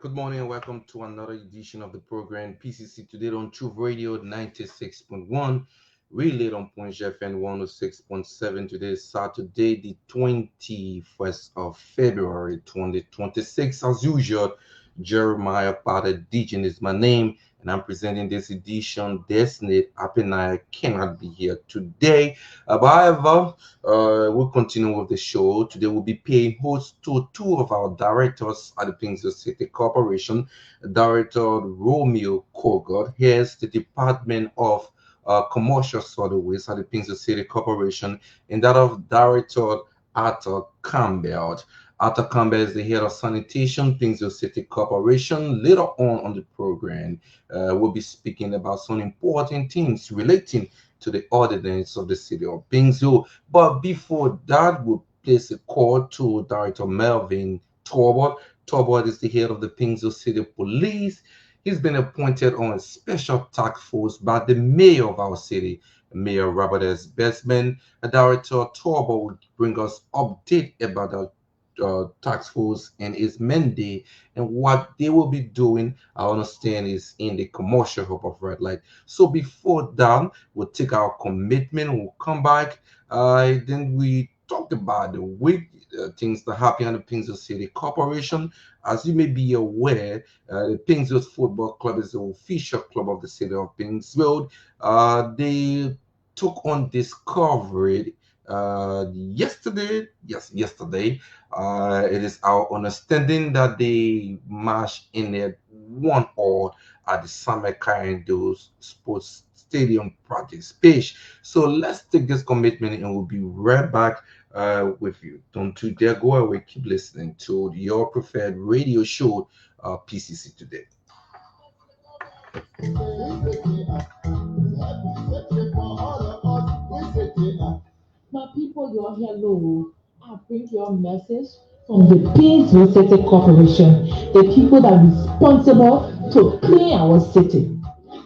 Good morning and welcome to another edition of the program PCC today on Truth Radio 96.1, relayed on Point FM 106.7. Today is Saturday, the 21st of February 2026. As usual, Jeremiah Potter Deacon is my name, and I'm presenting this edition. Destiny Appenai cannot be here today. However, we'll continue with the show. Today we'll be paying host to two of our directors at the Pingsville City Corporation. Director Romeo Kogod heads the Department of Commercial Solid Waste at the Pingsville City Corporation, and that of Director Arthur Campbell. Arthur Campbell is the head of sanitation, Pingsville City Corporation. Later on the program, we'll be speaking about some important things relating to the ordinance of the city of Pingsville. But before that, we'll place a call to Director Melvin Torbert. Torbert is the head of the Pingsville City Police. He's been appointed on a special task force by the mayor of our city, Mayor Robert S. Bestman. Director Torbert will bring us update about the task force and its mandate and what they will be doing. I understand is in the commercial hub of red light. So before that, we'll take our commitment. We'll come back. Then we talked about the week, things that happen at the Pingsville City Corporation. As you may be aware, the Pingsville Football Club is the official club of the city of Pingsville. They took on Discovery yesterday. It is our understanding that they marched in a 1-all at the Summer Kaindo Sports Stadium practice pitch. So let's take this commitment and we'll be right back with you. Don't you dare go away. Keep listening to your preferred radio show, PCC Today. My people, your hello. I bring your message from the Pingsville City Corporation, the people that are responsible to clean our city.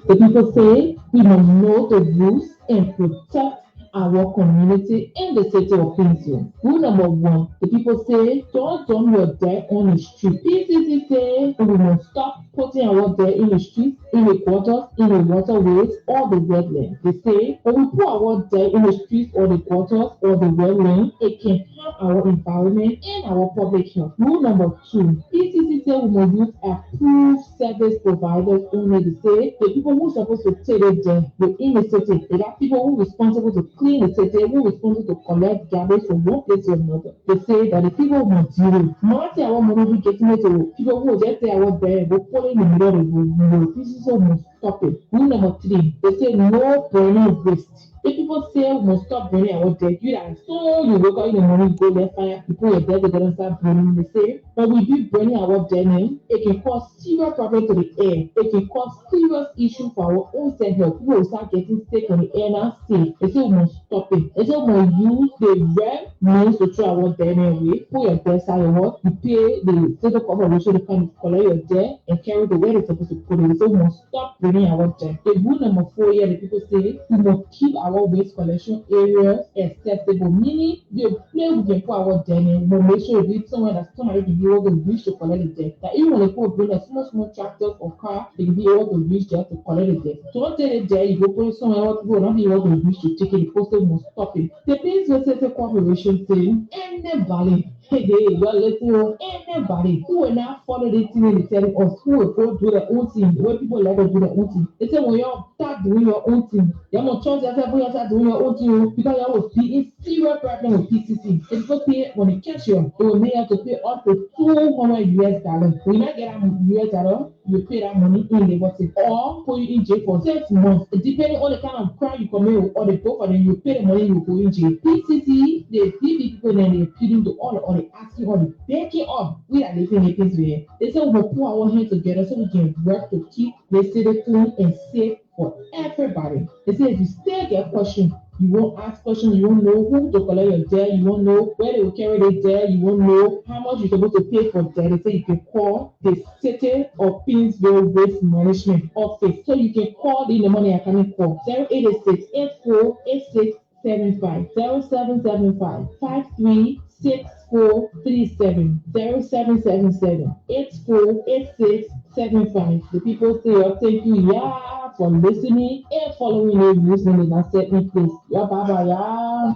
The people say we must know the rules and protect our community in the city of Pingsville. Rule number one, the people say don't dump your dirt on the street. PCC say we must stop putting our dirt in the streets, in the gutters, in the waterways, or the wetlands. They say when we put our dirt in the streets or the gutters or the wetlands, it can harm our environment and our public health. Rule number two, PCC say we must use approved service providers only. They say the people who are supposed to take it there within the city, they got people who are responsible to clean the city, who are responsible to collect garbage from one place to another. They say that the people must zero. Not our money we getting it to people who just say our there, we put in the middle of the road. PCC must stop it. Rule number three, they say no burning waste. The people say we must stop burning our dead. You that so you wake up in the morning, go there, fire, you put your dead together and start burning. They say when we do burning our dead, it can cause serious problem to the air. It can cause serious issue for our own self health. People will start getting sick on the air now. Sick. They say we must stop it. They say we must use the rare means to throw our dead away. Put your dead side of what you pay the city corporation to come collect your dead and carry the way they're supposed to put it. They say we must stop burning training our them. The rule number 4 here, the people say we must keep our waste collection areas accessible, meaning the place we can put our den in, we make sure it's somewhere that somebody can be able to reach to collect the debt. That even when they put bring a small tractors or car, they can be able to reach there to collect the debt. So don't take it there, you go put it somewhere else, people don't be able to reach to take it, the post must stop it. The Peace Society Corporation saying anybody, hey, well, listen, anybody who will not follow the thing they telling us, who will go do their own thing, where people like to do their own thing. They say when you start doing your own thing, you have no choice yourself when you start doing your own thing because you will be in serious problem with PCC. It's going to pay when they catch you, they will make you to pay up to $200. When you not get that US dollar, you pay that money in Labor State or put you in jail for 6 months. Depending on the kind of crime you commit or the both of them, you pay the money, you go in jail. PCC, they see people and they're pleading to all or they asking or they begging up. We are living in this way. They say we will put our hands together so we can work to keep the city clean and safe for everybody. They say if you still get questions, you won't ask questions, you won't know who to collect your debt, you won't know where they will carry the debt, you won't know how much you're supposed to pay for debt. They say you can call the City of Pinsville Waste Management Office. So you can call in the money I can call 0886 848675 0775 536437 0777 848675. The people say, oh, thank you, yeah, for listening and following the rules and I set me place. Yeah, bye bye, yeah.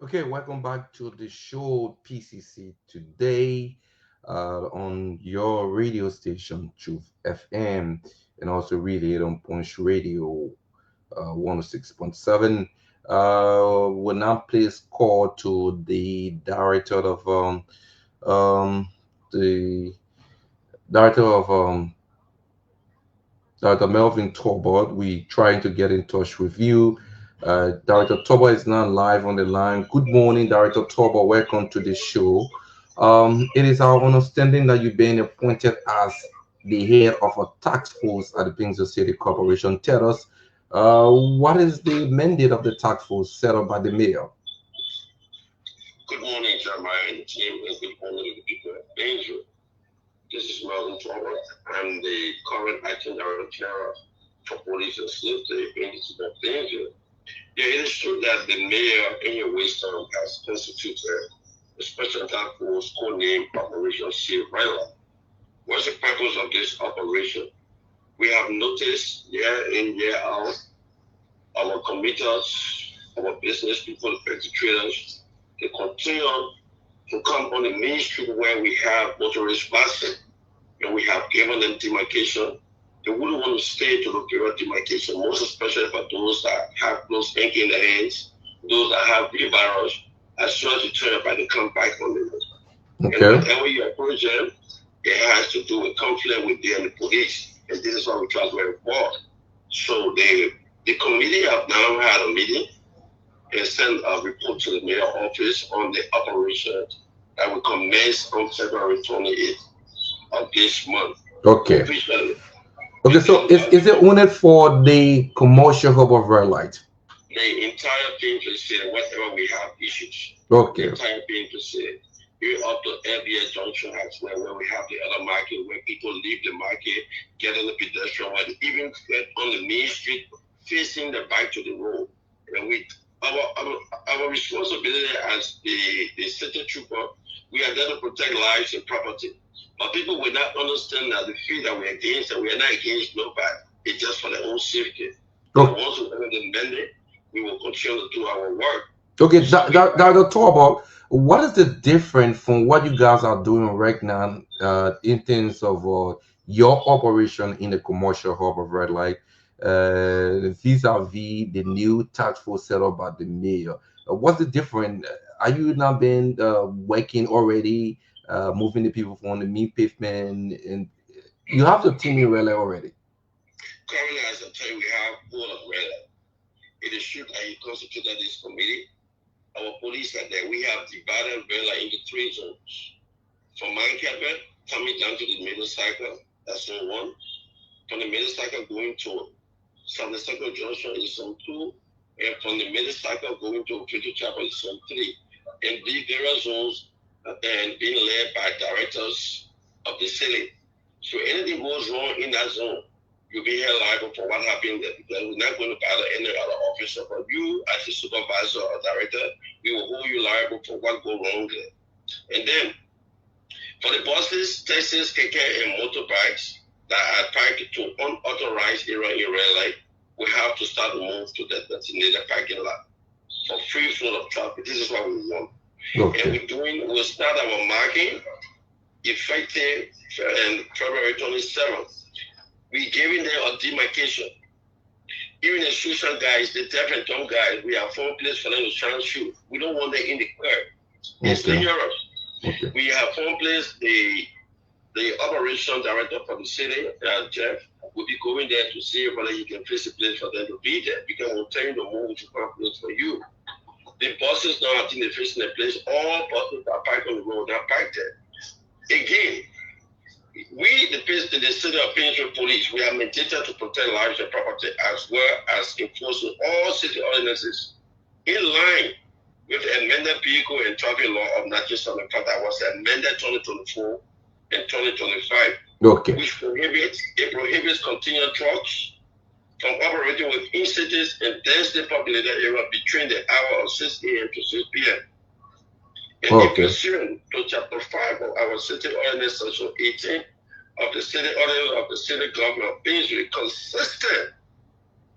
Okay, welcome back to the show PCC today on your radio station, Truth FM, and also really on Punch Radio 106.7. We'll now place call to the um, the director of Dr. Melvin Torbot. We trying to get in touch with you. Director Torbot is now live on the line. Good morning, Director Torbot. Welcome to the show. It is our understanding that you've been appointed as the head of a task force at the Prince City Corporation. Tell us, what is the mandate of the task force set up by the mayor? Good morning, Jeremiah and team, and good morning to the people of Danger. This is Melvin Torbot. I'm the current acting director for police and safety in the city of Danger. Yeah, it is true that the mayor in your wisdom has constituted a special task force codenamed Operation Save Rila. What's the purpose of this operation? We have noticed year in, year out, our commuters, our business people, the perpetrators, they continue to come on the main street where we have motorists passing and we have given them demarcation. They wouldn't want to stay to the period demarcation, most especially for those that have those ink in their hands, those that have wheelbarrows. As soon as you turn by, they come back on the road. Okay. And whenever you approach them, it has to do with conflict with them and the police. And this is why we try to report. So the committee have now had a meeting and sent a report to the mayor office on the operation that will commence on February 28th of this month. Okay. Officially. Okay, so is it only for the commercial hub of red light? The entire thing to say whatever we have issues. Okay. The entire thing to say. We're up to LBS Junction as well, where we have the other market where people leave the market, get on the pedestrian, and even get on the main street facing the back to the road. And we our responsibility as the city trooper, we are there to protect lives and property. But people will not understand that the fee that we're against, and we are not against nobody. It's just for their own safety. Okay. But once we have the mandate, we will continue to do our work. Okay, Dr. Torbo, what is the difference from what you guys are doing right now in terms of your operation in the commercial hub of red light vis-a-vis the new task force set up by the mayor? What's the difference? Are you now been working already, moving the people from the mean pavement, and you have your team in Raleigh already? Currently, as I tell you, we have all of Raleigh. It is true that he constituted this committee. Our police are there. We have divided Raleigh into 3 zones. From Mount Kepler, coming down to the middle cycle, that's zone 1. From the middle cycle going to Southern Circle Junction is zone 2. And from the middle cycle going to Future Chapel is zone 3. in these various zones and being led by directors of the city. So anything goes wrong in that zone, you'll be held liable for what happened there because we're not going to bother any other officer. But you, as a supervisor or director, we will hold you liable for what go wrong there. And then for the buses, taxis, KK, and motorbikes that are parked to unauthorized area in red light, we have to start to move to the designated parking lot for free flow of traffic. This is what we want. Okay. And we'll start our marking effective February 27th. We're giving them a demarcation. Even the social guys, the deaf and dumb guys, we have found place for them to shine shoes. We don't want them in the curb. It's dangerous. Okay. We have found place the operation director for the city, Jeff, will be going there to see whether he can place a place for them to be there. Because we'll tell you the move to find place for you. The buses now, I think they're facing a place. All buses are parked on the road, they're parked there. Again, we, the city of Painesville Police, we are mandated to protect lives and property as well as enforcing all city ordinances in line with the amended vehicle and traffic law of 1975 that was amended 2024 and 2025. Okay. Which prohibits continual trucks from operating within cities and densely populated areas between the hour of 6 a.m. to 6 p.m. And in pursuant to Chapter 5 of our City Ordinance, Section 18 of the City Ordinance of the City Government of Painesville, consistent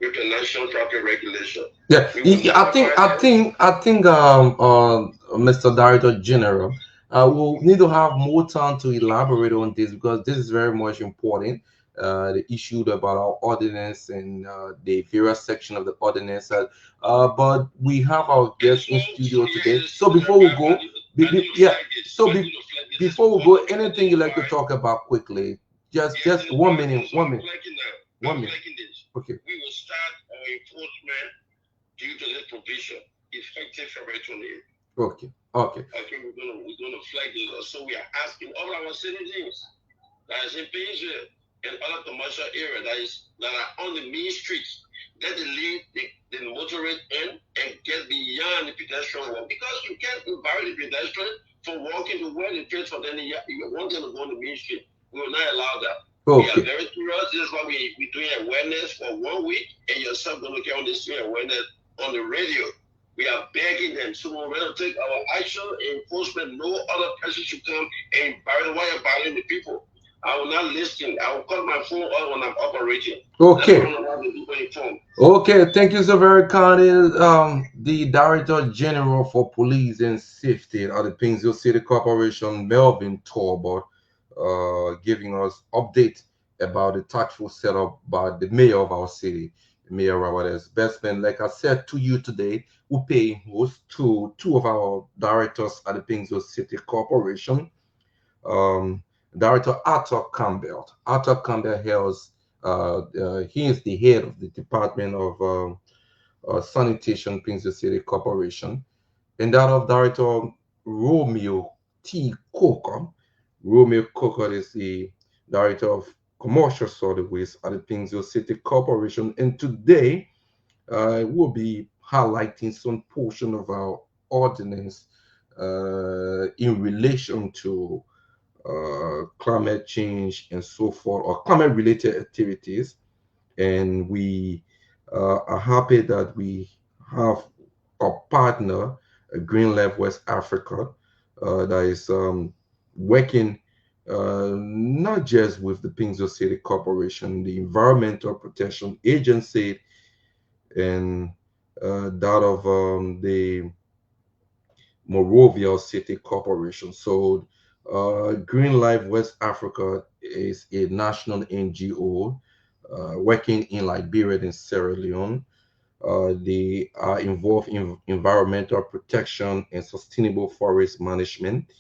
with the National Traffic Regulation. Yeah, I think, Mr. Director General, we'll need to have more time to elaborate on this because this is very much important. The issue about our ordinance and the various section of the ordinance. But we have our guests in studio today. So before we go, before we go, anything you'd like to talk about quickly? Just 1 minute. Okay. We will start our enforcement due to this provision effective February 28th. Okay. Okay, we're gonna flag the law. So we are asking all our citizens that is in Painesville and other commercial areas that are on the main streets, that they leave the motorist in and get beyond the pedestrian walk. Because you can't invite the pedestrian from walking to where they pay for them. You want them to go on the main street. We will not allow that. Okay. We are very serious. This is why we're doing awareness for 1 week, and yourself going to get on this awareness on the radio. We are begging them. So we're going to take our action enforcement. No other person should come and why you're barring the people. I will not listen. I will cut my phone off when I'm operating. Okay. Okay. Thank you so very kindly, the Director General for Police and Safety of the Painesville City Corporation, Melvin Talbot, giving us update about the tactful setup by the mayor of our city, Mayor Robert Bestman. Like I said to you today, we pay host to two of our directors at the Painesville City Corporation. Director Arthur Campbell. Arthur Campbell he is the head of the Department of Sanitation, Painesville City Corporation, and that of Director Romeo T. Coker. Romeo Coker is the Director of Commercial Solid Waste at the Painesville City Corporation, and today we'll be highlighting some portion of our ordinance in relation to climate change and so forth, or climate related activities. And we are happy that we have a partner, Green Life West Africa, that is working not just with the Painesville City Corporation, the Environmental Protection Agency, and that of the Morovia City Corporation. So Green Life West Africa is a national NGO working in Liberia and Sierra Leone. They are involved in environmental protection and sustainable forest management.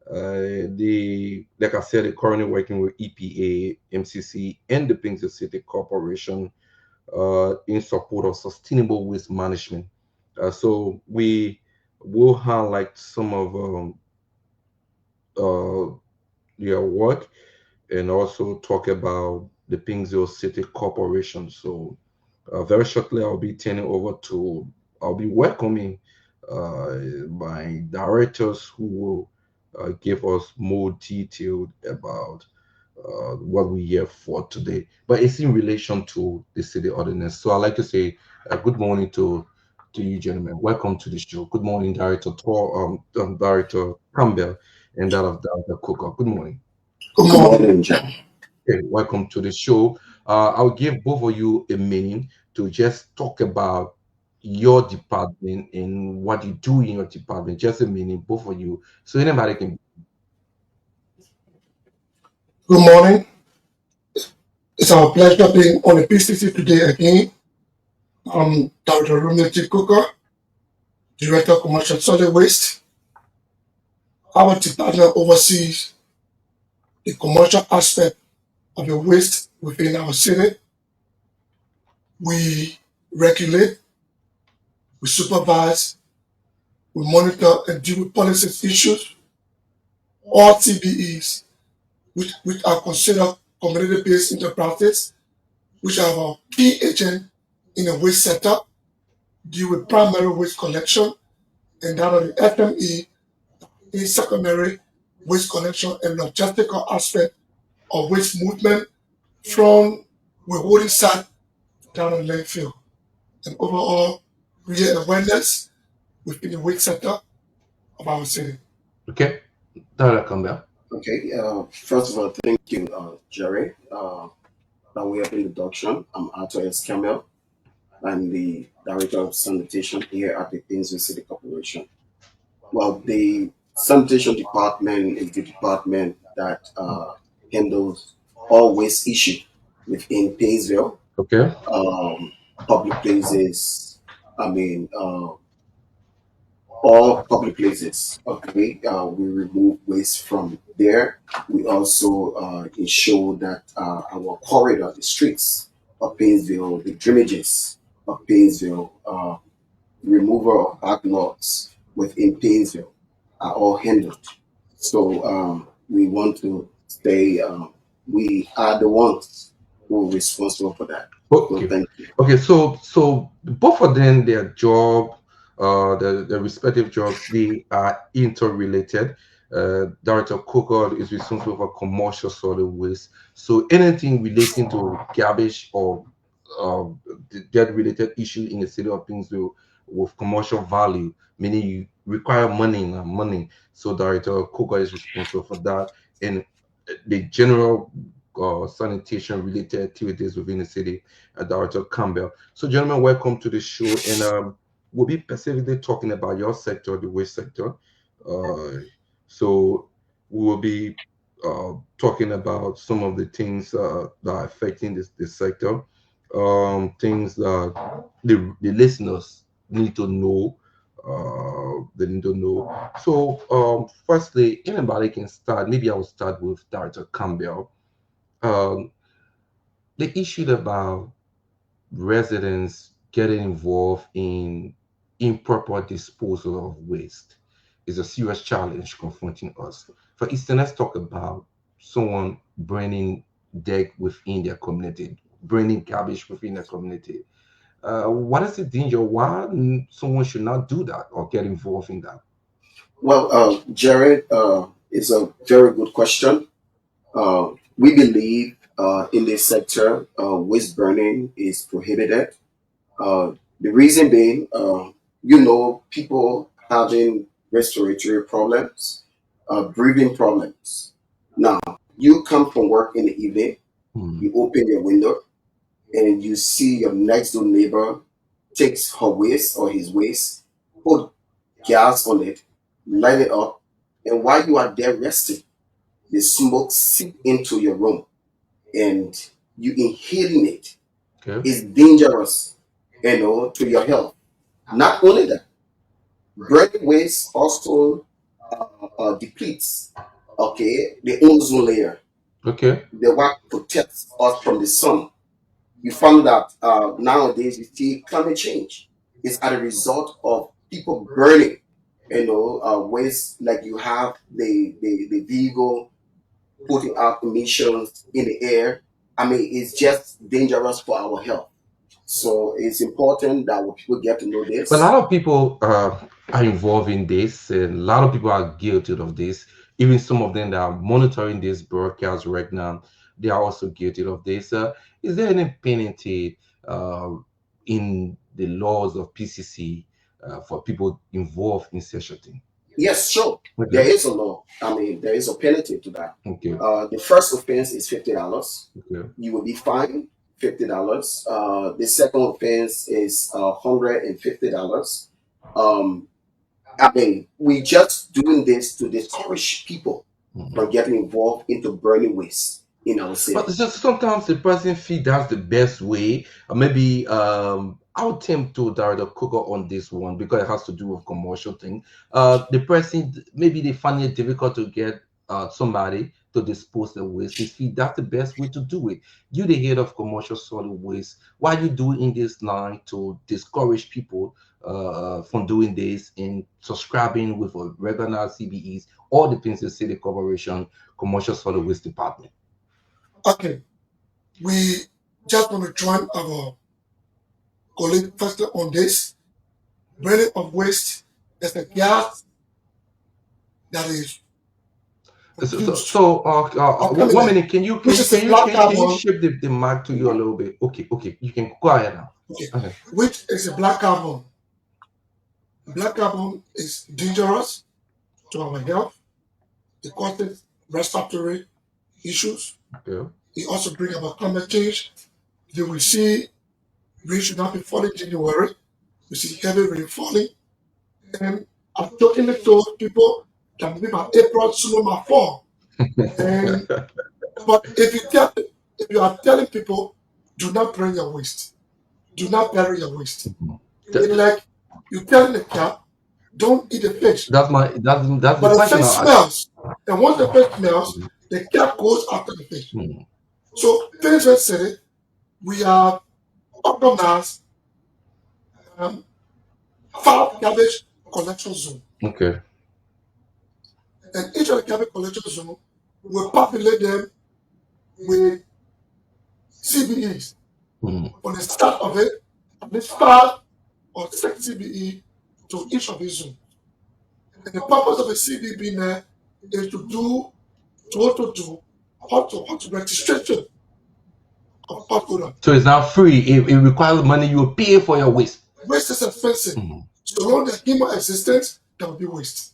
Like I said, they're currently working with EPA, MCC, and the Painesville City Corporation in support of sustainable waste management. So we will highlight some of their work and also talk about the Painesville City Corporation. So very shortly, I'll be welcoming my directors who will give us more detailed about what we hear for today. But it's in relation to the city ordinance. So I'd like to say good morning to you, gentlemen. Welcome to the show. Good morning, Director Campbell, and that of Director Coker. Good morning. Good morning, John. Okay, welcome to the show. I'll give both of you a minute to just talk about your department and what you do in your department. Just a minute, both of you, so anybody can. Good morning. It's our pleasure being on the PCC today again. I'm Dr. Rumneti Cooker, Director of Commercial Solid Waste. Our department oversees the commercial aspect of the waste within our city. We regulate, we supervise, we monitor and deal with policy issues, all TBEs, which are considered community-based enterprises, which are our key agent in the waste sector, deal with primary waste collection, and that of the FME in secondary waste collection and logistical aspect of waste movement from withholding site down the landfill. And overall, create awareness within the waste sector of our city. Okay, Director Campbell. Okay, first of all, thank you, Jerry, by way of introduction. I'm Arthur S. Campbell. I'm the Director of Sanitation here at the Painesville City Corporation. Well, the sanitation department is the department that handles all waste issue within Painesville, Okay. um, public places. I mean, all public places. Okay, we remove waste from there. We also ensure that our corridor, the streets of Painesville, the drainages of Painesville, removal of backlogs within Painesville are all handled. So we want to say we are the ones who are responsible for that. So Okay. thank you. Okay. So both of them, their job, their respective jobs, they are interrelated. Director Coker is responsible for commercial solid waste. So anything relating to garbage or uh, debt related issue in the city of Painesville with commercial value, meaning you require money. So Director Coker is responsible for that. And the general sanitation related activities within the city, Director Campbell. So, gentlemen, welcome to the show. And we'll be specifically talking about your sector, the waste sector. Uh, so, we will be talking about some of the things that are affecting this sector, things that the listeners need to know. They need to know. So, firstly, anybody can start. Maybe I will start with Director Campbell. Um, the issue about residents getting involved in improper disposal of waste is a serious challenge confronting us. For instance, let's talk about someone burning deck within their community, burning garbage within their community. What is the danger? Why someone should not do that or get involved in that? Well, Jared, it's a very good question. We believe in this sector, waste burning is prohibited. The reason being, people having respiratory problems, breathing problems. Now, you come from work in the evening, Hmm. you open your window, and you see your next door neighbor takes her waste or his waste, put gas on it, light it up, and while you are there resting, the smoke seep into your room and you inhaling it Okay. is dangerous, to your health. Not only that, burning waste also depletes, okay, the ozone layer, Okay. the what protects us from the sun. You found that nowadays you see climate change is as a result of people burning, waste like you have the vehicle putting out emissions in the air. I mean, it's just dangerous for our health. So it's important that when people get to know But a this, lot of people are involved in this, and a lot of people are guilty of this. Even some of them that are monitoring this broadcast right now, they are also guilty of this. Is there any penalty in the laws of PCC for people involved in such a thing? yes, sure, there Okay, is a law. I mean, there is a penalty to that. okay, The first offense is $50. okay. You will be fined $50. The second offense is $150. Um, I mean, we just doing this to discourage people Mhm. from getting involved into burning waste in our But city. it's just sometimes the person feel that's the best way. Or maybe I'll attempt to direct the cooker on this one because it has to do with commercial thing. The person maybe they find it difficult to get somebody to dispose the waste. They feel that's the best way to do it. You the head of commercial solid waste. Why you doing this line to discourage people from doing this and subscribing with a regular CBEs or the Pennsylvania City Corporation Commercial Solid Waste Department? Okay, we just want to join our colleague first on this. Burning of waste is a gas that is So, so, produced so or 1 minute. permanent, which is a black Can you carbon. shift the mic to you a little bit? Okay, okay. You can go ahead now. Okay, Okay. which is a black carbon. Black carbon is dangerous to our health. It causes respiratory issues. Okay. It also brings about climate change. You will see rain should not be falling in January. We see heavy rain falling. And I've jokingly told people that maybe by April snow might fall. And but if you are telling people do not bury your waste, do not bury your waste. It's like you telling the cat, don't eat the fish. That's the But the question fish I asked. smells. And once the fish smells, the cat goes after the fish. Hmm. So Pennsylvania City, we have organized um, 5 garbage collection zone. Okay. And each of the garbage collection zone will populate them with CBEs. Hmm. On the start of it, at least 5 or 6 CBE to each of these zones. And the purpose of a CBE being there is to do how to registration of hot odor. So it's not free. It requires money. You pay for your waste. Waste is expensive. Hmm. So long as human existence, there will be waste.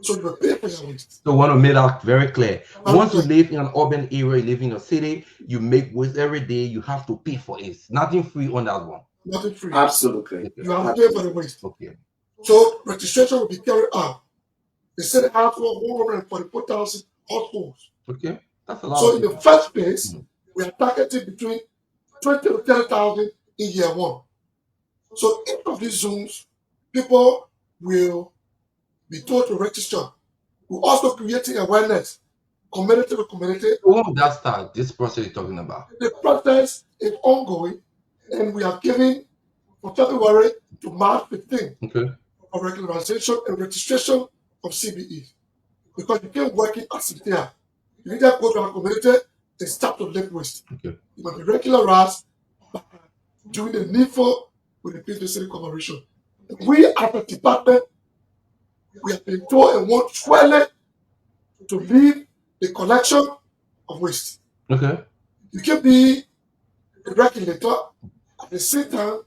So you will pay for your waste. So I want to make that very clear. Very Once you clear. live in an urban area, you live in a city, you make waste every day. You have to pay for it. Nothing free on that one. Nothing free. Absolutely. You have to pay for the waste. Okay. So registration will be carried out. The city has 144,000 households. Okay. That's a lot. So of in the people. first place, Mhm. we are targeting between 20 to 30,000 in year one. So each of these zones, people will be told to register. We're also creating awareness, community to community. So when will that start? This process you're talking about? The process is ongoing, and we are giving from February to March 15 Okay. for regularization and registration of CBE. Because you can't work in as it there. You need to go to our community and start to live waste. Okay. You must be regularized by doing the needful with the Peace City Corporation. We as a department, we have been told and want fully to lead the collection of waste. Okay. You can be a regulator at the same time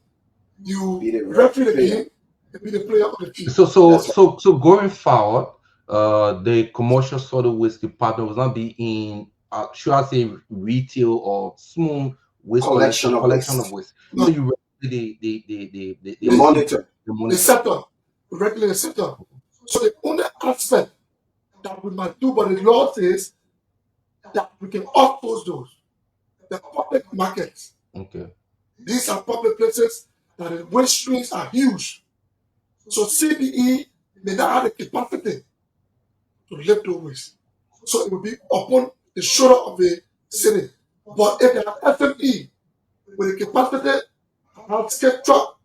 you Be the referee the player. game and be the player on the field. So going forward, the commercial solid waste department will not be in should I say retail or small waste Collection of collection waste. of waste. No. So you regulate the The monitor. The monitor. sector, we regulate the sector. So the only aspect that we must do, but the law says that we can oppose those. The public markets. Okay. These are public places that the waste streams are huge. So CBE may not have the capacity to lift those waste. So it will be upon the shoulder of the city. But if they have FME with the capacity, have skate truck,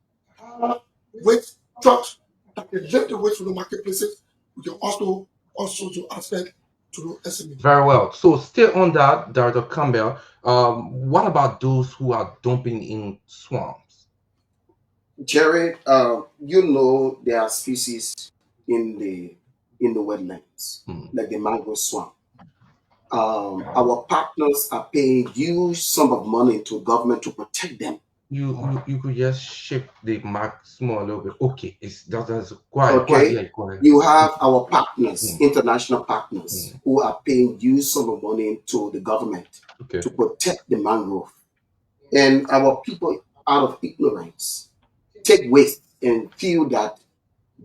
have waste trucks that can lift the waste from the marketplaces, we can also do aspect to the SME. Very well. So still on that, Director Campbell, what about those who are dumping in swamps? Jared, you know there are species in the wetlands, like the mangrove swamp. Our partners are paying huge sum of money to government to protect them. You could just shift the mark small a little bit. Okay, it's that's quite Okay, yeah, quite. you have our partners, Mm, international partners, mm, who are paying huge sum of money to the government okay. to protect the mangrove, and our people, out of ignorance, take waste and feel that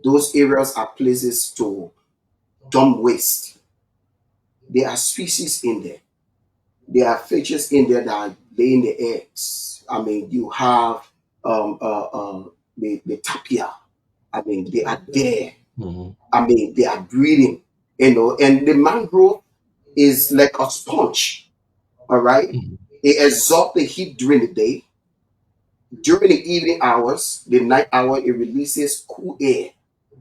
those areas are places to dump waste. There are species in there. There are fishes in there that are laying the eggs. I mean, you have the tapia. I mean, they are there. Mm, I mean, they are breeding, and the mangrove is like a sponge, all right? mm, It absorbs the heat during the day. During the evening hours, the night hour, it releases cool air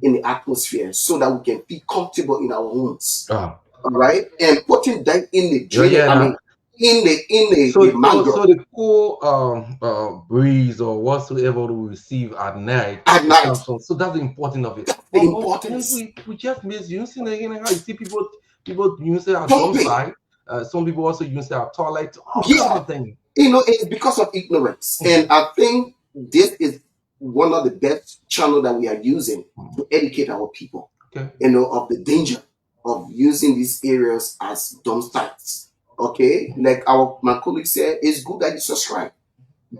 in the atmosphere so that we can feel comfortable in our homes. ah, All right. And putting that in the yeah, drainage, yeah. I Now, mean, in the so mangrove the cool breeze or whatsoever we receive at night, at it night, comes from. So that's the importance of it. that's the But then importance. we just misusing it. You know how you see people use it at dump Dumping. site. Some people also use it at toilet. All kinds Yeah. of things. It's because of ignorance. And Mm, I think this is one of the best channel that we are using mm, to educate our people, okay. of the danger of using these areas as dump sites. Okay, like our my colleague said, it's good that you subscribe.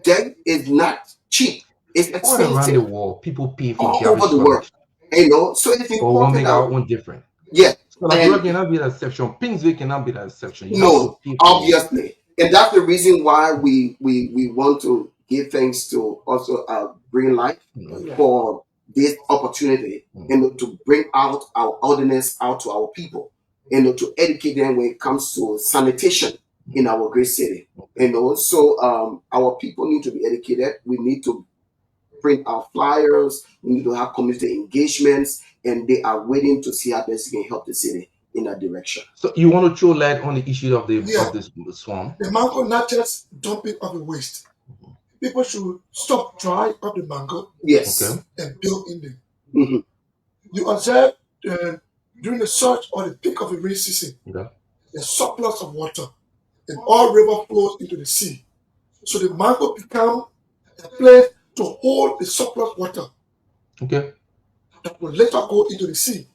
That is not cheap. It's All around the expensive world, people pay for all over garbage the world. collection. So it's But we'll important make that our own different. yeah, So Liberia and cannot be the exception. Pinsville cannot be the exception. You have to no, pay for yours. obviously, and that's the reason why we want to give thanks to also Bring Life Mm, for this opportunity mm, and to bring out our ordinance out to our people and to educate them when it comes to sanitation in our great city. okay. And also, our people need to be educated. We need to print our flyers. We need to have community engagements, and they are waiting to see how best they can help the city in that direction. So you want to throw light on the issue of the Yeah, swamp? the mango not just dumping of the waste. People should stop drying up the mango Yes. Okay. and build in them. Hmm. You observe uh, during the surge or the peak of the rain season, Okay. there's surplus of water, and all river flows into the sea. So the mango become a place to hold the surplus water Okay. that will later go into the sea.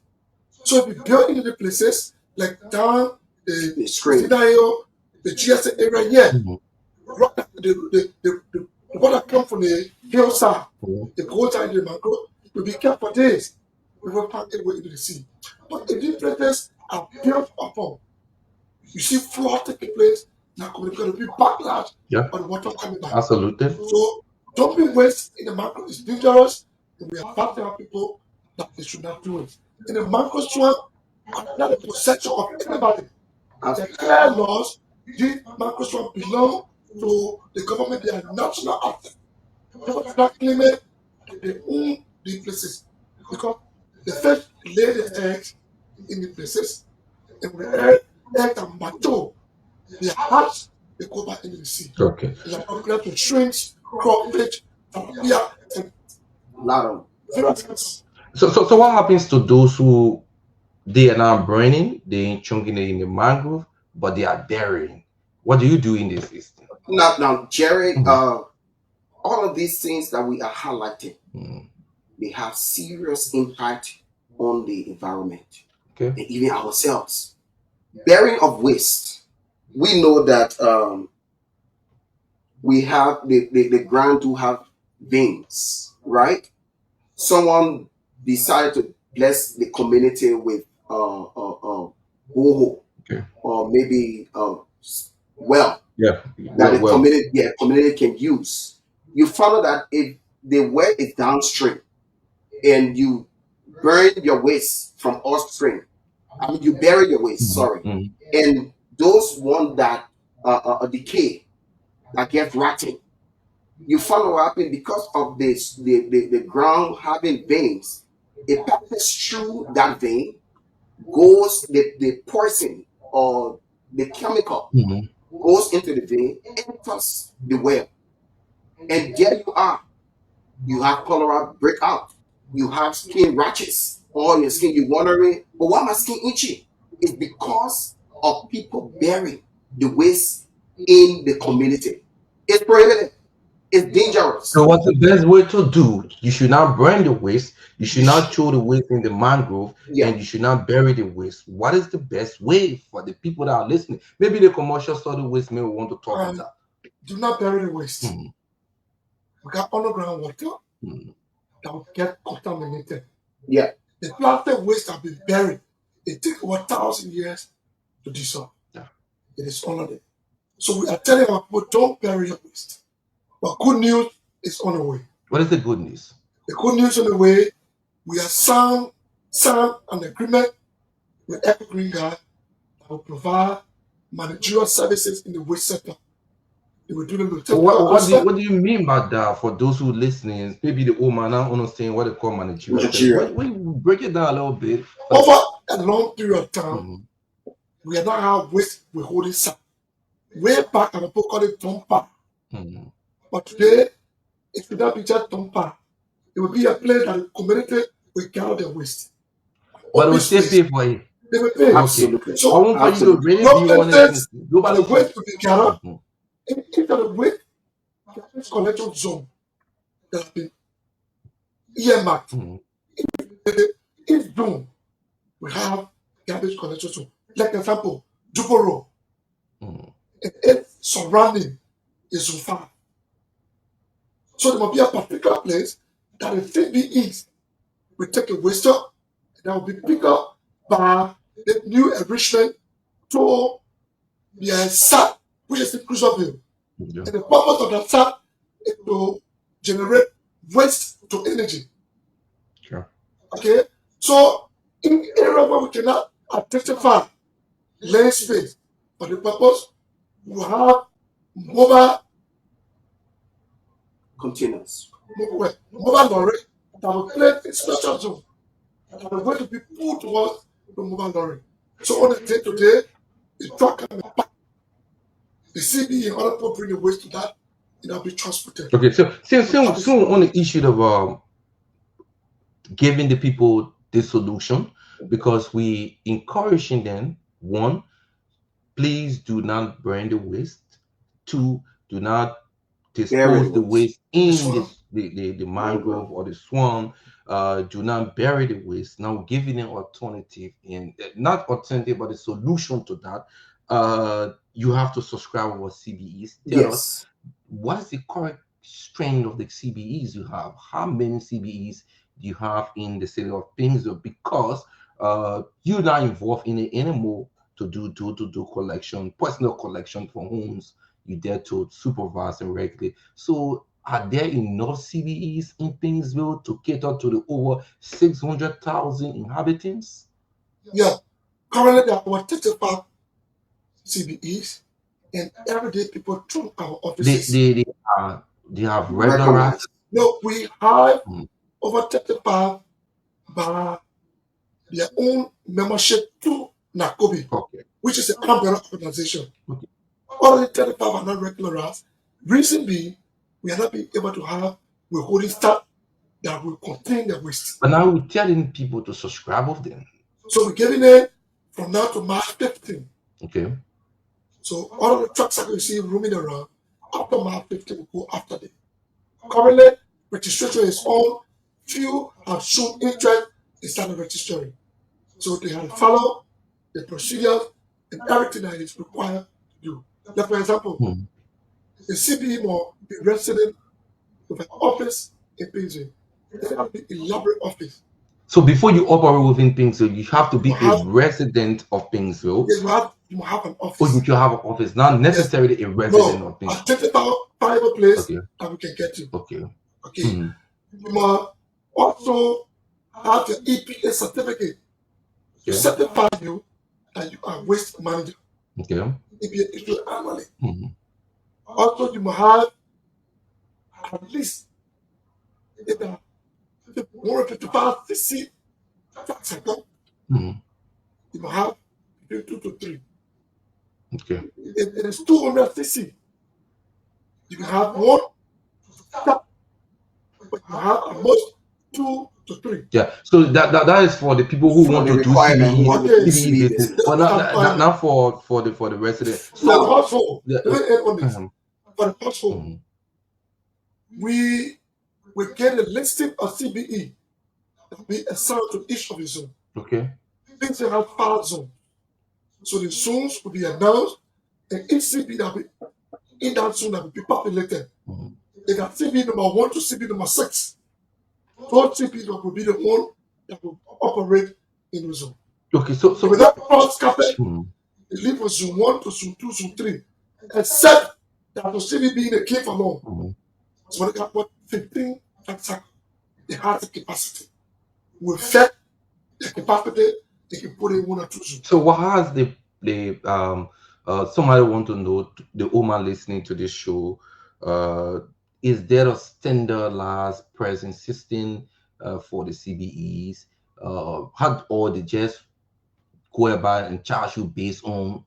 So if you build into the places like down the The screen. Sinayo, the GSA area, yeah, Mhm. the water come from the hillside, Mhm. it goes down into the mangrove, will be kept for days. We will pack it away into the sea. But if these places are built upon, you see flood taking place, now going to be backlash Yeah. on the water coming back. Absolutely. So dumping waste in the mangrove is dangerous, and we are back our people that they should not do it. In the mangrove swamp are not the possession of anybody. As- The clear laws, these mangrove swamp belong to the government, they are national asset. Government should not claim it, they own the places. Because the fish lay the eggs in the places, and when the eggs are mature, they hatch, they go back into the sea. Okay. They are popular to shrimps, crawfish, tilapia, and lot of various things. So what happens to those who they are not burning, they ain't chunking it in the mangrove, but they are burying? What do you do in this system? now, Jerry. Mhm. All of these things that we are highlighting, Mm, they have serious impact on the environment okay. and even ourselves. Bearing of waste. We know that we have the ground to have veins, right? Someone decided to bless the community with borehole Okay. or maybe well Yeah. that the Well. community can use. You find out that if the well is downstream and you burn your waste from upstream, I mean you bury your waste, Mhm, sorry, mhm, and those one that decay that get rotting, you find out what happen because of this the ground having veins. It passes through that vein, goes the poison or the chemical mhm. goes into the vein, enters the well, and there you are. You have cholera breakout. You have skin rashes on your skin. You're wondering, but why my skin itchy? It's because of people burying the waste in the community. It's prohibited. It's So dangerous. what's the best way to do? You should not burn the waste. You should not throw the waste in the mangrove, Yeah. and you should not bury the waste. What is the best way for the people that are listening? Maybe the commercial solid waste may want to talk on that. Do not bury the waste. Hmm. We got underground water Hmm. that will get contaminated. Yeah. The plastic waste have been buried. It takes over 1,000 years to dissolve. Yeah. It is under there. So we are telling our people, don't bury your waste. But good news is on the way. What is the good news? The good news on the way, we are signed an agreement with Echo Green Guard that will provide managerial services in the waste sector. They will do them with What do you mean by that for those who listening? Maybe the old man don't understand what they call managerial. Managerial. When you break it down a little bit. Over a long period of time, Mhm. we are not have waste withholding site. Way back, and people call it Tompa. Mhm. But today, it should not be just Tompa. It will be a place that the community will gather their waste. But we Open still space, pay for it. they will pay. Absolutely. I So want for you to Absolutely. really no be honest. instance that Nobody the waste will be gathered Mhm. into the waste collection zone that have been earmarked. Mhm. Each zone we have garbage collection zone. Like example, Juboro, Mhm. and its surrounding is zone 5. So there must be a particular place that the CBEs will take a waster and that will be picked up by the new enrichment to the SAT, which is in Cruiserville. Yeah. And the purpose of that SAT is to generate waste to energy. Sure. Okay? So in areas where we cannot identify land space for the purpose, we have mobile Containers. lorry that will place in special zone that are going to be pulled towards the mobile lorry. So on a day to day, the truck and the CB and other people bring the waste to that, and that'll be transported. Okay, so on the issue of giving the people this solution, because we encouraging them, one, please do not burn the waste. Two, do not Bury dispose the the waste. waste in swamp. the mangrove or the swamp. Do not bury the waste. Now giving an alternative, in not alternative but a solution to that. You have to subscribe to our CBEs. Tell us Yes. what is the correct strength of the CBEs you have. How many CBEs do you have in the city of Pingsville? Because you're not involved in it anymore to do collection, personal collection for homes. You there to supervise and regulate. So are there enough CBEs in Pingsville to cater to the over 600,000 inhabitants? Yeah. Currently, there are about 35 CBEs, and every day people through our They offices. they they, are, they have regular. Recognized. No, we have Mm, over 35 by their own membership to NACOBI, okay. which is an umbrella organization. Okay. All the 35 are not regularized. Reason being, we are not being able to have withholding staff that will contain the waste. But now we're telling people to subscribe of them. So we're giving it from now to March 15. Okay. So all of the trucks that you see roaming around after March 15 will go after them. Currently, registration is on. Few have shown interest in starting registering. So they have to follow the procedures and everything that is required to do. Like for example, Hmm. the CBE must be resident with an office in Pingsville. It has to be elaborate office. So before you operate within Pingsville, you have to You be must a have, resident of Pingsville, you must have an or office. you have an office, not Yes. necessarily a resident No, of a Pingsville. technical private place Okay. that we can get to. Okay. Okay. Hmm. You must also have your EPA certificate to Okay. certify you that you are waste manager. Okay. EPA issued annually. Hmm. Also, you must have at least 155 cc track cycle. Hmm. You must have between 2 to 3. Okay. If it is 200 cc, you can have one to start but you have at most 2 to 3. Yeah, so that is for the people who For want the to do requirement who want to do Okay, CBE CB business, business. but that's the not requirement. for the resident. For the So household, the, let me end on this. um, For the household, mhm, we get a listing of CBE that will be assigned to each of the zones. okay. Things that have 5 zones. So the zones will be announced, and each CB that will be in that zone that will be populated. Mhm. They got CB number 1 to CB number 6. Those CB will be the one that will operate in the zone. Okay, so They will not cross carpet. mhm, They leave from zone 1 to zone 2, zone 3, except that the CB being a cave alone. mhm. So when they got what 15 tractor, they have the capacity. With that the capacity, they can put in 1 or 2 zones. So what has the somebody want to know, the woman listening to this show, uh is there a standardized pricing system for the CBEs? How, or they just go about and charge you based on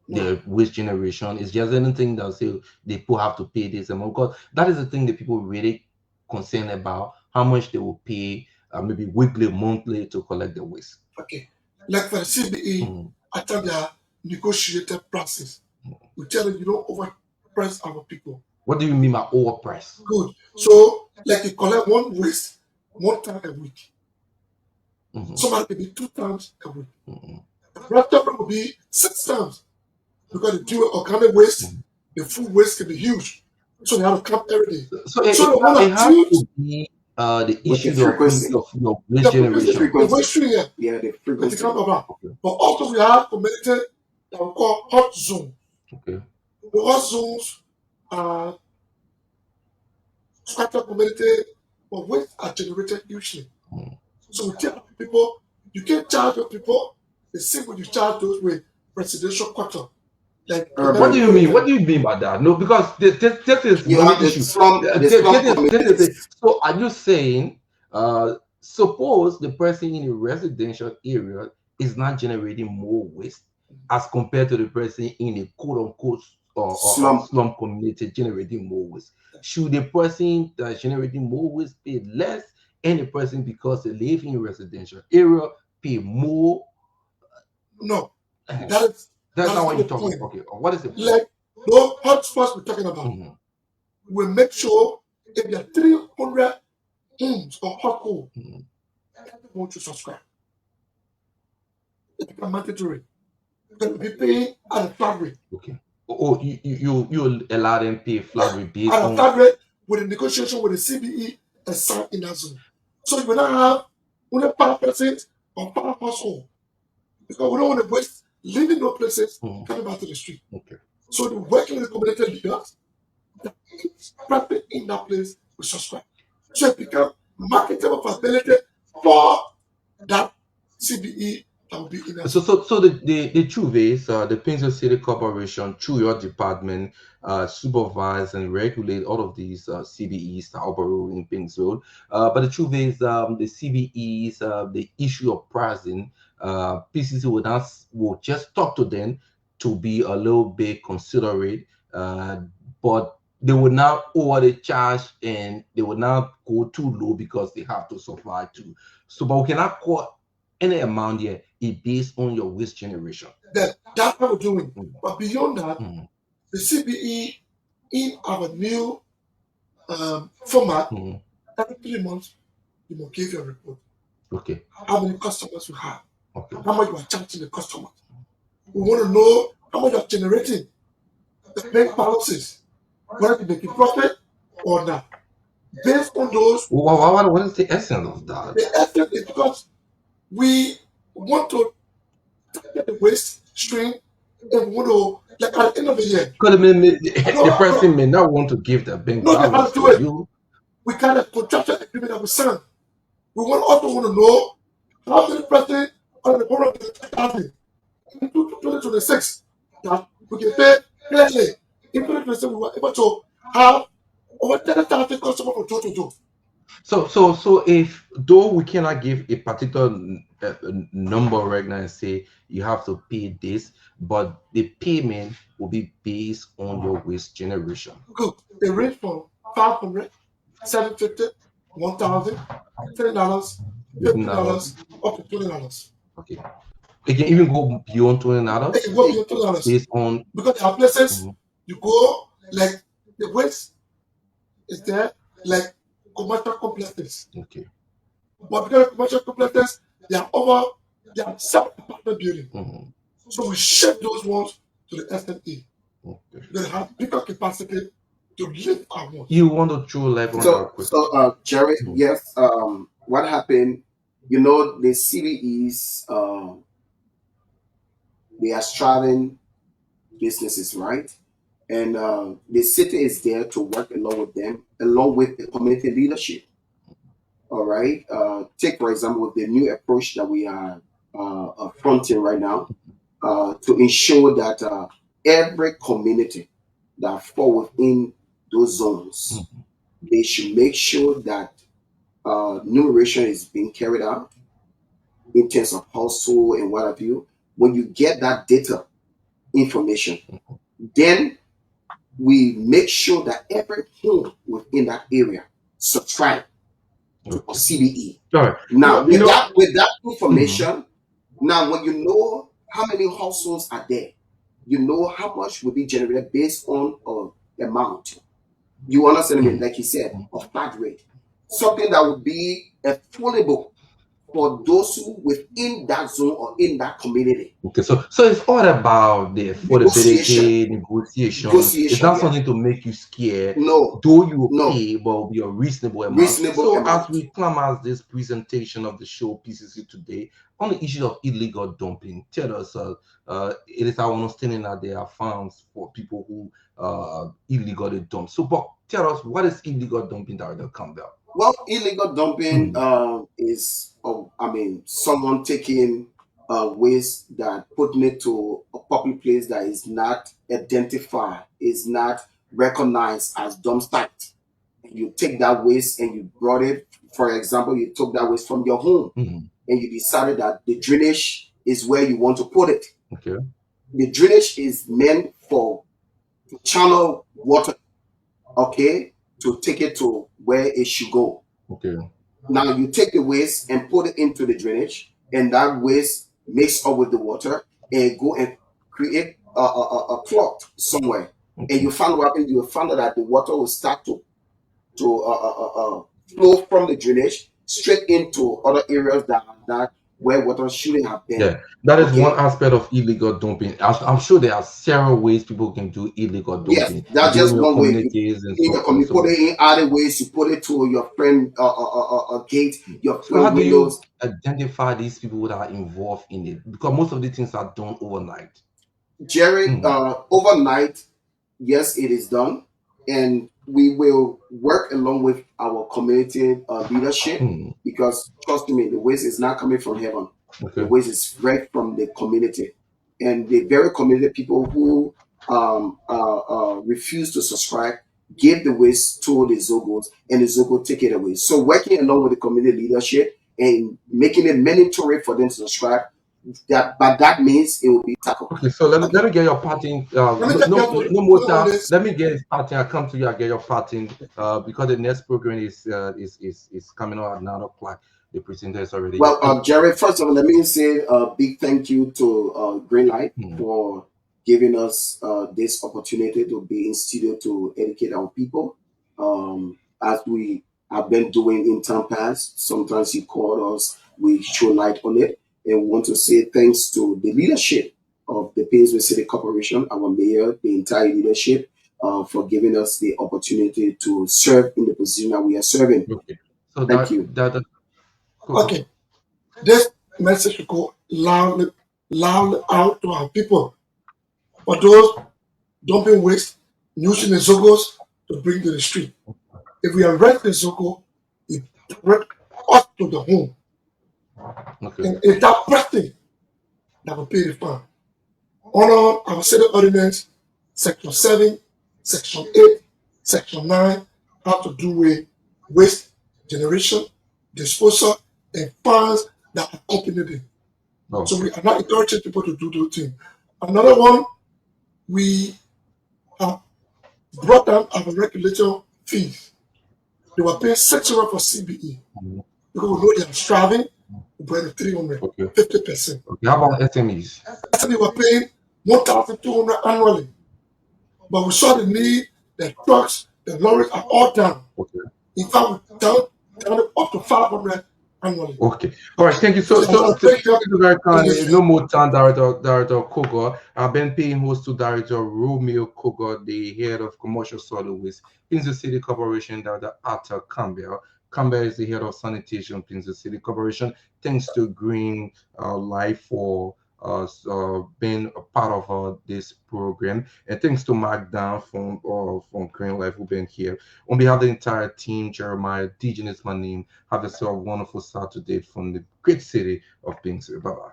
No, the waste generation? Is just anything that say they people have to pay this amount? Because that is the thing that people really concerned about, how much they will pay, maybe weekly, monthly, to collect the waste. okay. Like for the CBE, Mhm. after their negotiated process, we tell them you don't overpress our people. What do you mean by overprice? Good. So, like you collect one waste 1 time a week. Mhm, Somebody can be 2 times a week. mhm, The rest of them will be 6 times because they do organic waste, mhm. the food waste can be huge. So they have to come every day. So So the one it that has choose to be the With the issue of maybe frequency. of waste the frequency, generation. the Frequency. waste stream here, Yeah, the that they come frequency. about. Okay, But also we have community that we call hot zone. okay. The hot zones are scattered community, but waste are generated usually. Mm. So we tell people you can't charge your people the same way you charge those with residential quarter, like What Urban. do American you mean? area. What do you mean by that? No, because this is You one have issue. the slum This is it. communities. So are you saying, suppose the person in a residential area is not generating more waste as compared to the person in a quote unquote or Slum. slum community generating more waste? Should the person that's generating more waste pay less, and the person because they live in a residential area pay more? No, Uh, that is That's that not is what not you're the talking point. about. Okay, what is the point? Like those hotspots we're talking about, Mhm, we make sure if there are 300 homes or households, mhm. everyone to subscribe. It becomes mandatory. They will be paying at a flat rate. Okay. Oh, you allow them pay flat rate based At a on. flat rate with a negotiation with the CBE and sign in that zone. So you will not have only 5% or 5 households because we don't want to waste living those places Mhm, coming back to the street. okay. So the working with the community leaders that each practice in that place will subscribe. So it becomes marketable ability for that CBE that will be in that zone. So the truth is, the Pinzo City Corporation, through your department, supervise and regulate all of these CBEs that operate in Pinzo. But the truth is, the CBEs, the issue of pricing, PCC will just talk to them to be a little bit considerate, but they will not over the charge, and they will not go too low because they have to supply too. So, but we cannot call any amount here is based on your waste generation. That's what we're doing. Mm, But beyond that, mm, the CBE in our new format, mm. every 3 months, you must give your report. Okay, How many customers you have, okay. how much you are charging the customers. We want to know how much you are generating, the bank balances, whether you're making profit or not. Based on those, What is the essence of that? the effort is because we want to target the waste stream and we want to, like at the end of the year, Because I the know, person may not want to give the bank no, they have balance to do to it. you. We got a contractual agreement that we signed. We also want to know how many percent on the program is in 2026 that we can pay clearly. In 2026, we were able to have over 30,000 customers for 2022. So if though we cannot give a particular number right now and say you have to pay this, but the payment will be based on your waste generation. Good. They range from 500 $7.50, $1,000, $10, $50, up to $20. Okay. It can even go beyond $20. It can go beyond $20 based on because there are places you go, like the waste is there, like commercial complexes. Okay. But because commercial complexes, they are self-apartment building. So we shift those ones to the SME. Okay. They have bigger capacity to live our ones. You want to throw life on that question? So, Jerry, yes. What happened? You know, the CBEs, they are striving businesses, right? And the city is there to work along with them, along with the community leadership. All right. Take for example the new approach that we are fronting right now to ensure that every community that fall within those zones, they should make sure that numeration is being carried out in terms of household and what have you. When you get that data information, then we make sure that every home within that area subscribe to CBE. Right. Now, with that information, now when you know how many households are there, you know how much will be generated based on amount. You understand me? Like you said, a flat rate, something that would be affordable for those who within that zone or in that community. Okay, so it's all about the affordability, negotiation. It's not something to make you scared. No, though you will pay, but will be a reasonable amount. Reasonable amount. As we climax this presentation of the show PCC today on the issue of illegal dumping, tell us, it is our understanding that there are funds for people who illegally dump. So, but tell us, what is illegal dumping, Director Campbell? Well, illegal dumping is, someone taking waste that putting it to a public place that is not identified, is not recognized as dump site. You take that waste and you brought it. For example, you took that waste from your home and you decided that the drainage is where you want to put it. Okay. The drainage is meant for to channel water. Okay. To take it to where it should go. Okay. Now you take the waste and put it into the drainage, and that waste mix up with the water and go and create a clot somewhere. Okay. And you find what happened. You find that the water will start to flow from the drainage straight into other areas that are not where water shouldn't have been. Yeah, that is one aspect of illegal dumping. I'm sure there are several ways people can do illegal dumping. Yes, that's just one way. You put it in other ways. You put it to your friend gate, your friend how do windows. You identify these people that are involved in it? Because most of the things are done overnight. Jerry, overnight, yes, it is done, and we will work along with our community leadership because trust me, the waste is not coming from heaven. Okay. The waste is right from the community, and the very community people who refuse to subscribe give the waste to the Zogos, and the Zogo take it away. So working along with the community leadership and making it mandatory for them to subscribe. That means it will be tackled. Okay, so let me get your parting. No more time. Let me get parting. I'll come to you. I'll get your parting because the next program is coming out at 9 o'clock. The presenter is already. Well, Jerry, first of all, let me say a big thank you to Greenlight for giving us this opportunity to be in studio to educate our people. As we have been doing in time past, sometimes you call us, we show light on it. And we want to say thanks to the leadership of the Painesville City Corporation, our mayor, the entire leadership, for giving us the opportunity to serve in the position that we are serving. Okay. So thank you. Okay. This message will go loudly out to our people. For those dumping waste, using the Zogos to bring to the street. If we arrest the Zogo, it bring us to the home. Okay. And it's that person that will pay the fine. Honor our city ordinance, section 7, section 8, section 9, how to do with waste generation, disposal, and fines that accompany it. Oh. So we are not encouraging people to do those things. Another one, we have brought down our regulatory fees. They were paying 600 for CBE Mhm. because we know they are striving. We brought it 300, Okay. 50%. Okay. How about SMEs? SME were paying 1,200 annually. But we saw the need, the trucks, the lorries are all down. Okay. In fact, we down it up to 500 annually. Okay. All right. Thank you. So So, there was a thank big help you very in kindly. this No field. more time, Director Kogo. I've been paying host to Director Romeo Kogo, the head of commercial solid waste, Pinzo City Corporation, Director Arthur Campbell. Campbell is the head of sanitation, Pinzo City Corporation. Thanks to Green Life for being a part of this program, and thanks to Mark Down from Green Life who've been here. On behalf of the entire team, Jeremiah, DJ is my name. Have yourself a wonderful Saturday from the great city of Pinzo. Bye bye.